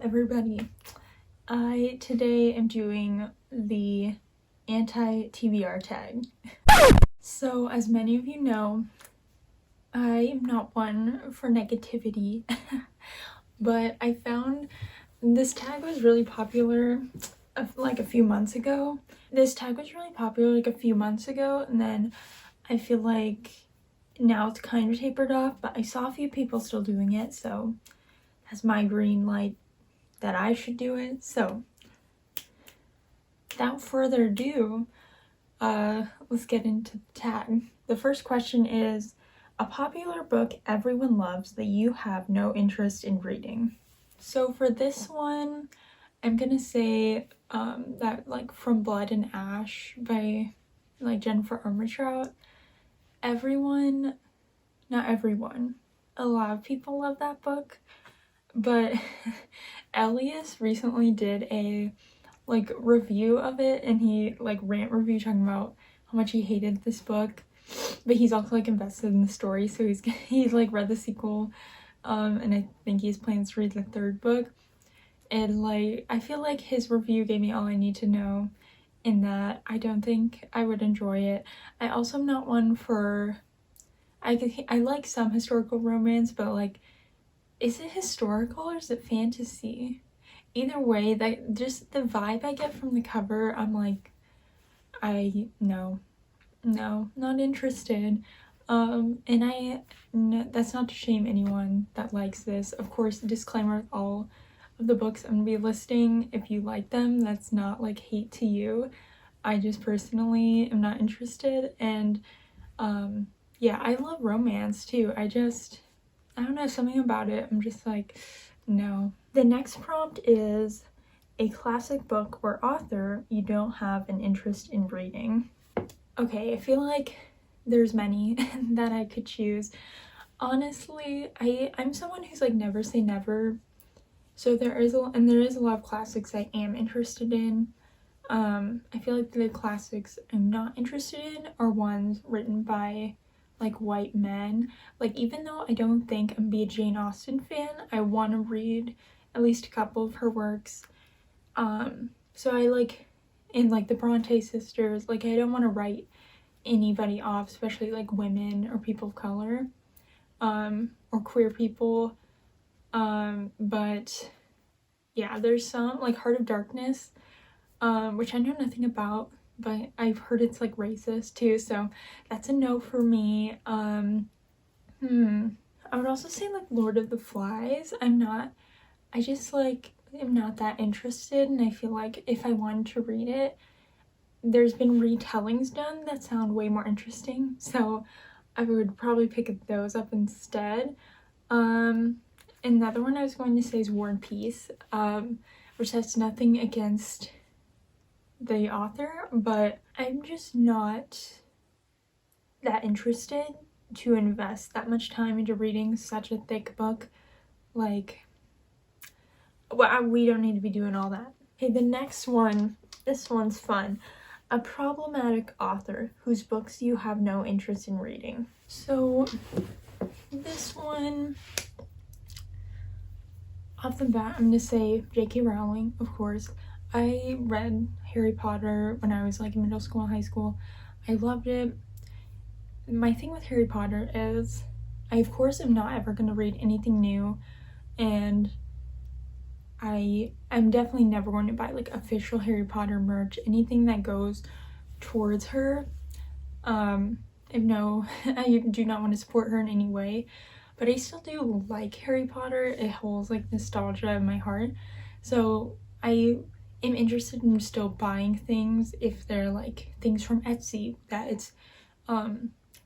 everybody. I today am doing the anti-TBR tag. So as many of you know, I am not one for negativity, but I found this tag was really popular like a few months ago. And then I feel like now it's kind of tapered off, but I saw a few people still doing it, so that's my green light that I should do it. So without further ado, let's get into the tag. The first question is a popular book everyone loves that you have no interest in reading. So for this one, I'm gonna say that like From Blood and Ash by like Jennifer Armentrout. Not everyone, a lot of people love that book, but Elias recently did a like review of it, and he like rant review talking about how much he hated this book, but he's also like invested in the story, so he's like read the sequel, and I think he's planning to read the third book, and like I feel like his review gave me all I need to know in that I don't think I would enjoy it. I also am not one for I like some historical romance, but like, is it historical or is it fantasy? Either way, that just the vibe I get from the cover, I'm like, no, not interested. That's not to shame anyone that likes this. Of course, disclaimer, all of the books I'm gonna be listing, if you like them, that's not like hate to you. I just personally am not interested, and yeah, I love romance too. I don't know, something about it, I'm just like, no. The next prompt is a classic book or author you don't have an interest in reading. Okay, I feel like there's many that I could choose. Honestly, I'm someone who's like never say never. So there is a lot of classics I am interested in. I feel like the classics I'm not interested in are ones written by like white men. Like, even though I don't think I'm be a Jane Austen fan, I want to read at least a couple of her works. So I like, in like the Bronte sisters, like I don't want to write anybody off, especially like women or people of color, or queer people. But yeah, there's some like Heart of Darkness, which I know nothing about, but I've heard it's like racist too, so that's a no for me. I would also say like Lord of the Flies. I just like am not that interested, and I feel like if I wanted to read it, there's been retellings done that sound way more interesting, so I would probably pick those up instead. Another one I was going to say is War and Peace, which has nothing against the author, but I'm just not that interested to invest that much time into reading such a thick book. Like, well, we don't need to be doing all that. Okay, the next one, this one's fun. A problematic author whose books you have no interest in reading. So this one, off the bat, I'm gonna say J.K. Rowling, of course. I read Harry Potter when I was like in middle school and high school. I loved it. My thing with Harry Potter is I of course am not ever going to read anything new, and I'm definitely never going to buy like official Harry Potter merch, anything that goes towards her. I do not want to support her in any way, but I still do like Harry Potter. It holds like nostalgia in my heart, so I am interested in still buying things if they're like things from Etsy that it's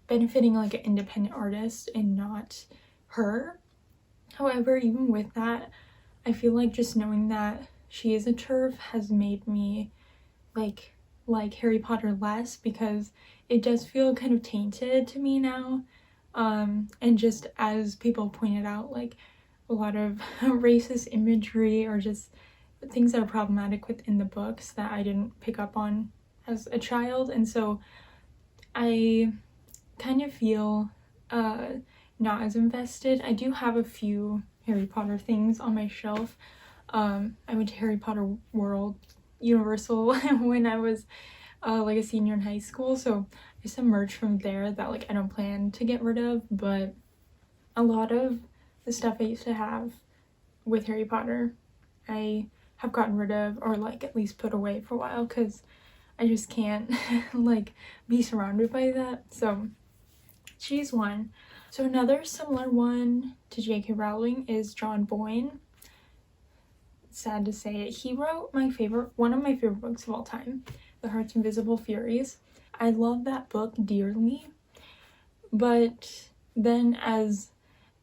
benefiting like an independent artist and not her. However, even with that, I feel like just knowing that she is a TERF has made me like Harry Potter less, because it does feel kind of tainted to me now, and just as people pointed out, like a lot of racist imagery or just things that are problematic within the books that I didn't pick up on as a child, and so I kind of feel not as invested. I do have a few Harry Potter things on my shelf, I went to Harry Potter World Universal when I was like a senior in high school, so there's some merch from there that like I don't plan to get rid of, but a lot of the stuff I used to have with Harry Potter I have gotten rid of, or like at least put away for a while, because I just can't like be surrounded by that. So she's one. So another similar one to J.K. Rowling is John Boyne. Sad to say it, he wrote one of my favorite books of all time, The Heart's Invisible Furies. I love that book dearly, but then as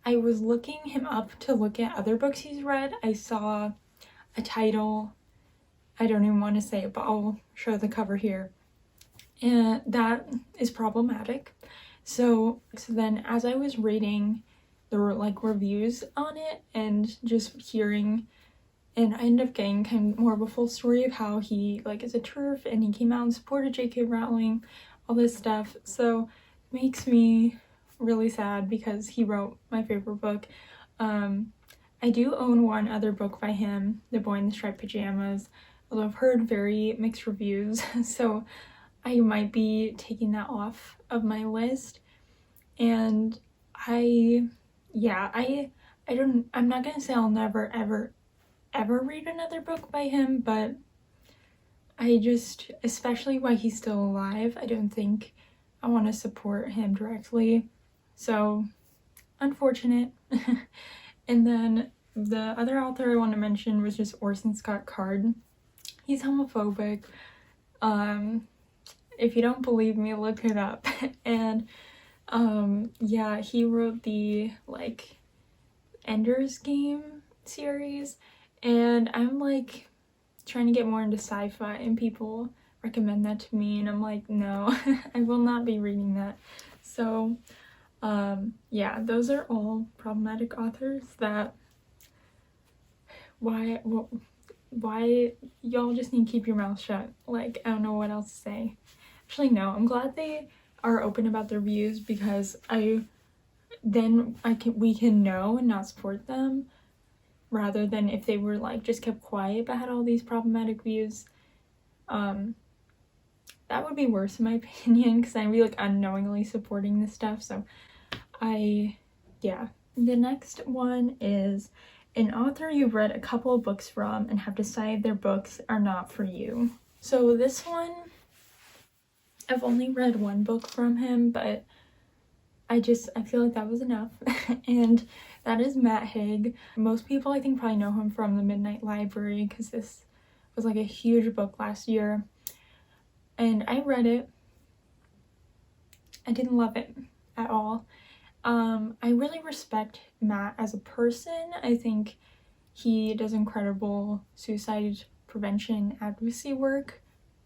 I was looking him up to look at other books he's read, I saw a title, I don't even want to say it, but I'll show the cover here, and that is problematic. So then as I was reading the like reviews on it and just hearing, and I ended up getting kind of more of a full story of how he like is a TERF and he came out and supported J.K. Rowling, all this stuff. So it makes me really sad because he wrote my favorite book. I do own one other book by him, The Boy in the Striped Pajamas, although I've heard very mixed reviews, so I might be taking that off of my list. And I'm not gonna say I'll never ever read another book by him, but I just, especially while he's still alive, I don't think I want to support him directly. So unfortunate. And then the other author I want to mention was just Orson Scott Card. He's homophobic. If you don't believe me, look it up. And yeah, he wrote the like Ender's Game series, and I'm like trying to get more into sci-fi, and people recommend that to me, and I'm like, no, I will not be reading that. So yeah, those are all problematic authors that why y'all just need to keep your mouth shut. Like, I don't know what else to say. Actually, no, I'm glad they are open about their views, because we can know and not support them, rather than if they were like just kept quiet but had all these problematic views. That would be worse in my opinion, because I'd be like unknowingly supporting this stuff. So yeah. The next one is an author you've read a couple of books from and have decided their books are not for you. So this one, I've only read one book from him, but I feel like that was enough. And that is Matt Haig. Most people I think probably know him from The Midnight Library, because this was like a huge book last year. And I read it. I didn't love it at all. I really respect Matt as a person. I think he does incredible suicide prevention advocacy work.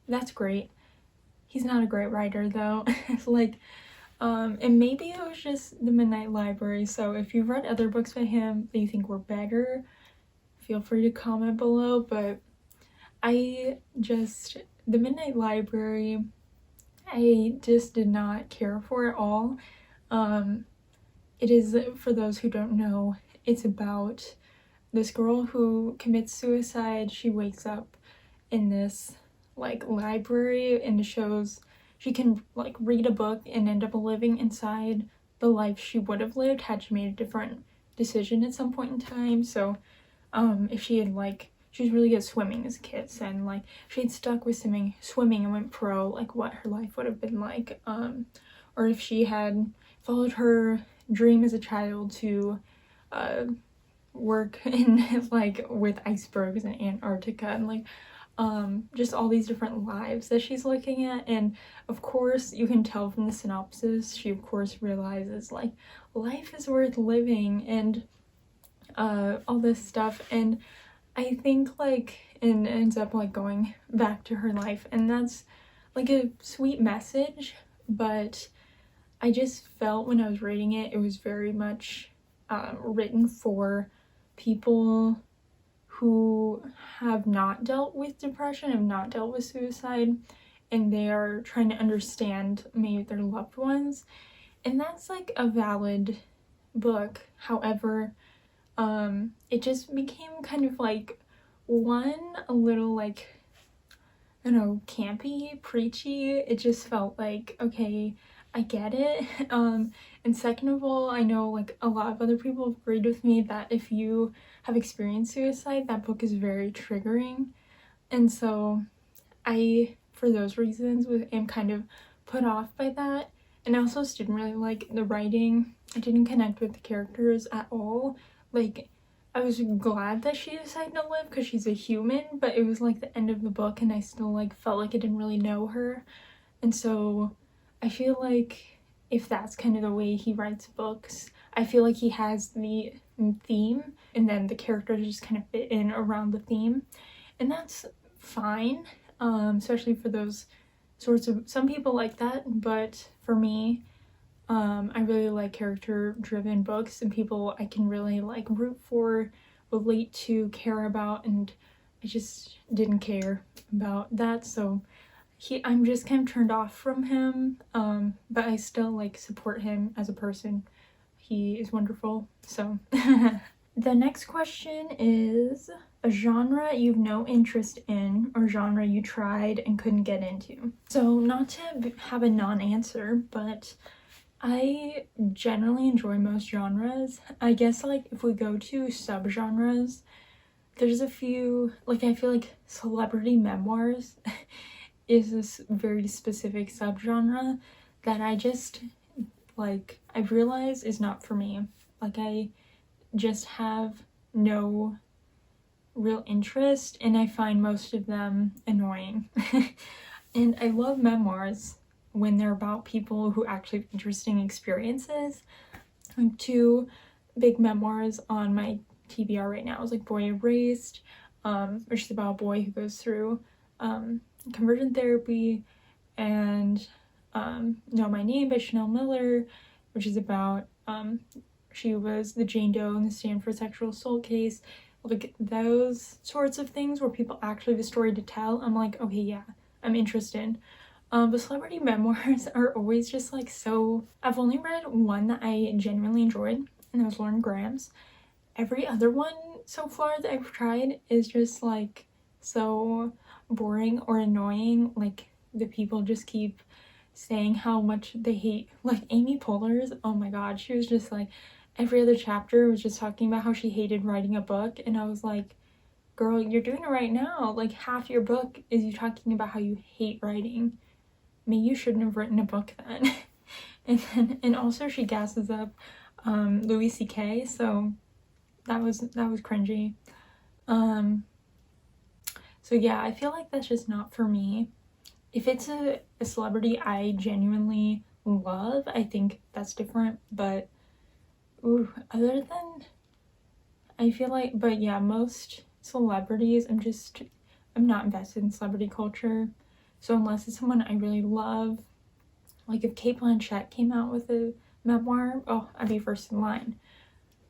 That's great. He's not a great writer though. Like, and maybe it was just The Midnight Library, so if you've read other books by him that you think were better, feel free to comment below. But The Midnight Library, I just did not care for at all. It is, for those who don't know, it's about this girl who commits suicide. She wakes up in this like library, and it shows she can like read a book and end up living inside the life she would have lived had she made a different decision at some point in time. So if she had she was really good at swimming as a kid, and like she had stuck with swimming and went pro, like what her life would have been like, or if she had followed her dream as a child to work in like with icebergs in Antarctica, and like just all these different lives that she's looking at. And of course you can tell from the synopsis, she of course realizes like life is worth living and all this stuff. And I think like it ends up like going back to her life, and that's like a sweet message. But I just felt when I was reading it, it was very much written for people who have not dealt with depression, have not dealt with suicide, and they are trying to understand maybe their loved ones. And that's like a valid book. However, it just became kind of like one, a little like, I don't know, campy, preachy. It just felt like, okay, I get it. And second of all, I know like a lot of other people have agreed with me that if you have experienced suicide, that book is very triggering. And so I, for those reasons, am kind of put off by that. And I also just didn't really like the writing. I didn't connect with the characters at all. Like, I was glad that she decided to live because she's a human, but it was like the end of the book and I still like felt like I didn't really know her. And so I feel like if that's kind of the way he writes books, I feel like he has the theme and then the characters just kind of fit in around the theme. And that's fine, especially for those sorts of, some people like that, but for me, I really like character-driven books and people I can really like root for, relate to, care about, and I just didn't care about that, so I'm just kind of turned off from him, but I still like support him as a person. He is wonderful, so. The next question is a genre you've no interest in or genre you tried and couldn't get into. So not to have a non-answer, but I generally enjoy most genres. I guess like if we go to subgenres, there's a few, like I feel like celebrity memoirs is this very specific subgenre that I just like, I've realized is not for me. Like I just have no real interest and I find most of them annoying. And I love memoirs when they're about people who actually have interesting experiences. Like 2 big memoirs on my TBR right now is like Boy Erased, which is about a boy who goes through conversion therapy, and Know My Name by Chanel Miller, which is about she was the Jane Doe in the Stanford sexual assault case. Like those sorts of things where people actually have a story to tell, I'm like, okay, yeah, I'm interested. But celebrity memoirs are always just like so, I've only read one that I genuinely enjoyed, and that was Lauren Graham's. Every other one so far that I've tried is just like so boring or annoying. Like the people just keep saying how much they hate, like Amy Poehler's, oh my god, she was just like, every other chapter was just talking about how she hated writing a book, and I was like, girl, you're doing it right now. Like half your book is you talking about how you hate writing. Maybe you shouldn't have written a book then. and also she gasses up Louis C.K., so that was cringy. So yeah, I feel like that's just not for me. If it's a celebrity I genuinely love, I think that's different, but ooh, other than, I feel like, but yeah, most celebrities, I'm not invested in celebrity culture. So unless it's someone I really love, like if Cate Blanchett came out with a memoir, oh, I'd be first in line.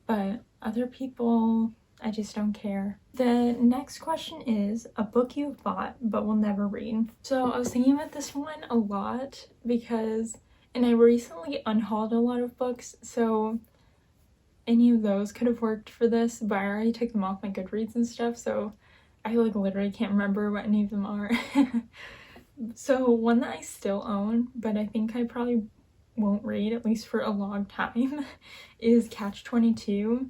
But other people, I just don't care. The next question is a book you've bought but will never read. So I was thinking about this one a lot because, and I recently unhauled a lot of books, so any of those could have worked for this, but I already took them off my Goodreads and stuff, so I like literally can't remember what any of them are. So one that I still own, but I think I probably won't read, at least for a long time, is Catch-22.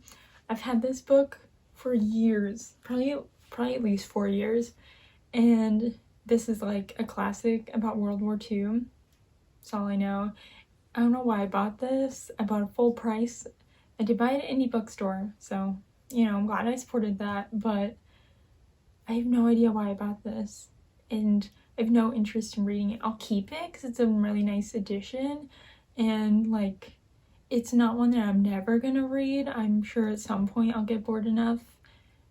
I've had this book for years, probably at least 4 years, and this is like a classic about World War II. That's all I know. I don't know why I bought this. I bought it full price. I did buy it at an indie bookstore, so, you know, I'm glad I supported that, but I have no idea why I bought this, and I have no interest in reading it. I'll keep it because it's a really nice edition, and like, it's not one that I'm never gonna read. I'm sure at some point I'll get bored enough,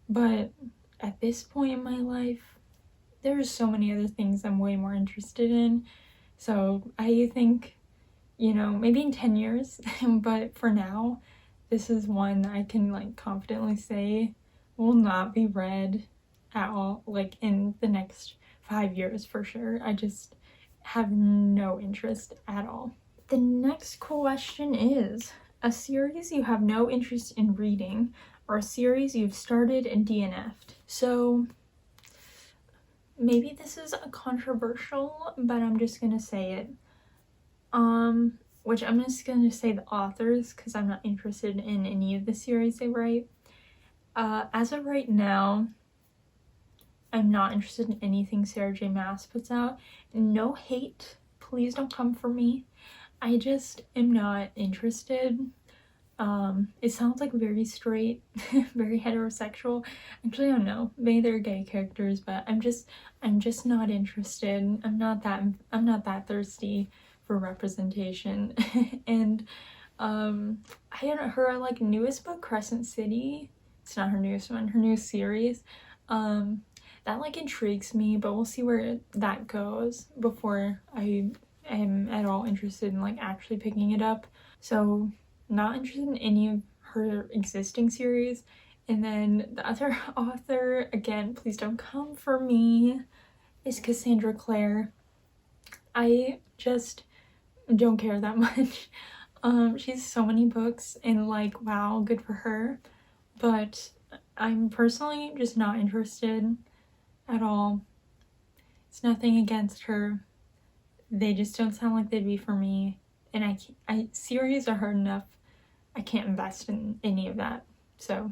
but at this point in my life, there's so many other things I'm way more interested in. So I think, you know, maybe in 10 years, but for now, this is one that I can like confidently say will not be read at all, like in the next 5 years for sure. I just have no interest at all. The next question is a series you have no interest in reading or a series you've started and DNF'd. So maybe this is a controversial, but I'm just gonna say it. Which I'm just gonna say the authors because I'm not interested in any of the series they write. As of right now, I'm not interested in anything Sarah J Maas puts out. No hate, please don't come for me. I just am not interested. It sounds like very straight, very heterosexual. Actually, I don't know. Maybe they're gay characters, but I'm just not interested. I'm not that thirsty for representation. And I don't know, her like newest book, Crescent City. It's not her newest one, her new series. That like intrigues me, but we'll see where that goes before I am at all interested in like actually picking it up. So not interested in any of her existing series. And then the other author, again, please don't come for me, is Cassandra Clare. I just don't care that much. She has so many books and like, wow, good for her. But I'm personally just not interested at all. It's nothing against her. They just don't sound like they'd be for me. And series are hard enough. I can't invest in any of that. So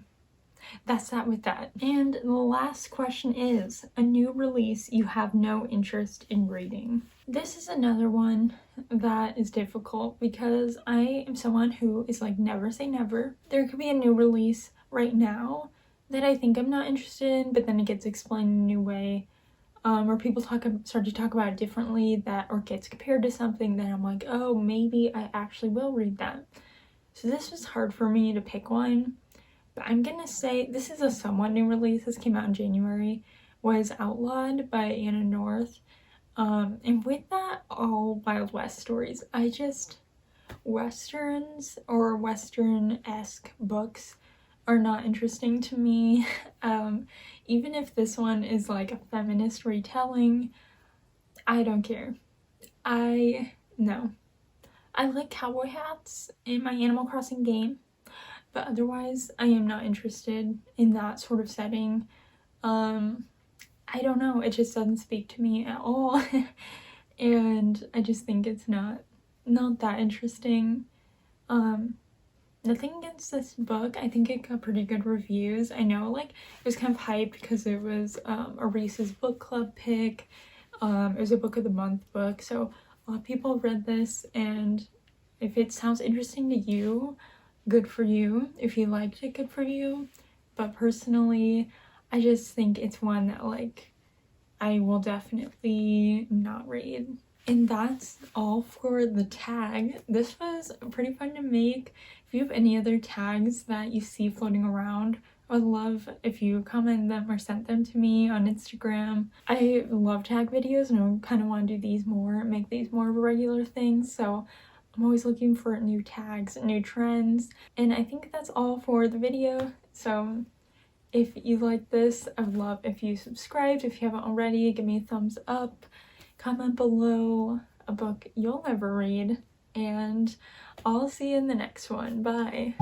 that's that with that. And the last question is, a new release you have no interest in reading. This is another one that is difficult because I am someone who is like never say never. There could be a new release right now that I think I'm not interested in, but then it gets explained in a new way. Or people start to talk about it differently, that or gets compared to something that I'm like, oh, maybe I actually will read that. So this was hard for me to pick one, but I'm gonna say this is a somewhat new release. This came out in January, was Outlawed by Anna North. And with that, all Wild West stories. Westerns or Western-esque books are not interesting to me. Even if this one is like a feminist retelling, I don't care. No. I like cowboy hats in my Animal Crossing game, but otherwise I am not interested in that sort of setting. I don't know, it just doesn't speak to me at all. And I just think it's not that interesting. Nothing against this book. I think it got pretty good reviews. I know like it was kind of hyped because it was a Reese's book club pick. It was a book of the month book, so a lot of people read this, and if it sounds interesting to you, good for you. If you liked it, good for you. But personally, I just think it's one that like I will definitely not read. And that's all for the tag. This was pretty fun to make. If you have any other tags that you see floating around, I would love if you comment them or sent them to me on Instagram. I love tag videos and I kind of want to do these more, make these more of a regular thing. So I'm always looking for new tags, new trends. And I think that's all for the video. So if you like this, I would love if you subscribed. If you haven't already, give me a thumbs up. Comment below a book you'll never read. And I'll see you in the next one. Bye.